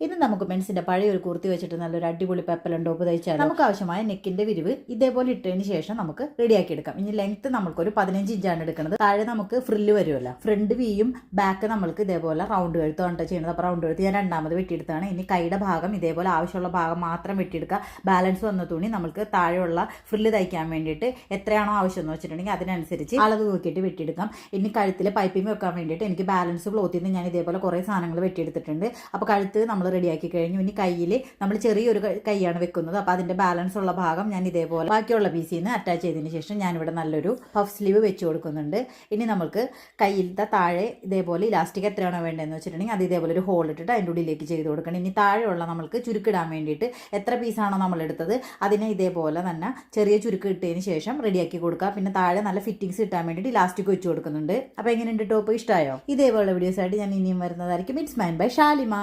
ഇന്ന് നമുക്ക് മെൻസിന്റെ പഴയ ഒരു കുർത്തി വെച്ചിട്ട് നല്ലൊരു അടിപൊളി പെപ്പലൻ ടോപ്പ് തയ്ച്ചാൽ നമുക്ക് ആവശ്യമായ നെക്കിന്റെ വിരിവ് ഇതേപോലെ ഇട്ടതിന് ശേഷം നമുക്ക് റെഡിയാക്കി എടുക്കാം. ഇനി ലെങ്ത് നമുക്കൊരു 15 ഇഞ്ചാണ് എടുക്കുന്നത്. താഴെ നമുക്ക് ഫ്രില്ല് വരുമല്ലോ, ഫ്രണ്ട് വിയും ബാക്ക് നമ്മൾക്ക് ഇതേപോലെ റൗണ്ട് കഴുത്ത് കണ്ട ചെയ്യുന്നത്. അപ്പോൾ റൗണ്ട് കഴുത്ത് ഞാൻ രണ്ടാമത് വെട്ടിയെടുത്താണ്. ഇനി കൈയുടെ ഭാഗം ഇതേപോലെ ആവശ്യമുള്ള ഭാഗം മാത്രം വെട്ടിയെടുക്കുക. ബാലൻസ് വന്ന തുണി നമുക്ക് താഴെയുള്ള ഫ്രില്ല് തയ്ക്കാൻ വേണ്ടിയിട്ട് എത്രയാണോ ആവശ്യം എന്ന് വെച്ചിട്ടുണ്ടെങ്കിൽ അതിനനുസരിച്ച് അളവ് നോക്കിയിട്ട് വെട്ടിയെടുക്കാം. ഇനി കഴുത്തിൽ പൈപ്പിംഗ് വെക്കാൻ വേണ്ടിയിട്ട് എനിക്ക് ബാലൻസ് ക്ലോത്തിൽ നിന്ന് ഞാൻ ഇതേപോലെ കുറേ സാധനങ്ങൾ വെട്ടിയെടുത്തിട്ടുണ്ട്. അപ്പോൾ കഴുത്ത് നമ്മൾ റെഡിയാക്കി കഴിഞ്ഞു. ഇനി കയ്യിൽ നമ്മൾ ചെറിയൊരു കൈയാണ് വെക്കുന്നത്. അപ്പോൾ അതിൻ്റെ ബാലൻസ് ഉള്ള ഭാഗം ഞാൻ ഇതേപോലെ ബാക്കിയുള്ള പീസിൽ നിന്ന് അറ്റാച്ച് ചെയ്തതിന് ശേഷം ഞാനിവിടെ നല്ലൊരു പഫ് സ്ലീവ് വെച്ച് കൊടുക്കുന്നുണ്ട്. ഇനി നമുക്ക് കയ്യിലത്തെ താഴെ ഇതേപോലെ ഇലാസ്റ്റിക് എത്രയാണോ വേണ്ടതെന്ന് വെച്ചിട്ടുണ്ടെങ്കിൽ അത് ഇതേപോലെ ഒരു ഹോൾ ഇട്ടിട്ട് അതിൻ്റെ ഉള്ളിലേക്ക് ചെയ്ത് കൊടുക്കണം. ഇനി താഴെയുള്ള നമ്മൾക്ക് ചുരുക്കിടാൻ വേണ്ടിയിട്ട് എത്ര പീസാണോ നമ്മൾ എടുത്തത് അതിനെ ഇതേപോലെ തന്നെ ചെറിയ ചുരുക്ക് ഇട്ടതിന് ശേഷം റെഡിയാക്കി കൊടുക്കുക. പിന്നെ താഴെ നല്ല ഫിറ്റിങ്സ് കിട്ടാൻ വേണ്ടിയിട്ട് ഇലാസ്റ്റിക് വെച്ച് കൊടുക്കുന്നുണ്ട്. അപ്പോൾ എങ്ങനെയുണ്ട് ടോപ്പ്? ഇഷ്ടമായോ? ഇതേപോലെ വീഡിയോസ് ആയിട്ട് ഞാൻ ഇനിയും വരുന്നതായിരിക്കും. It's mine by Shalimar.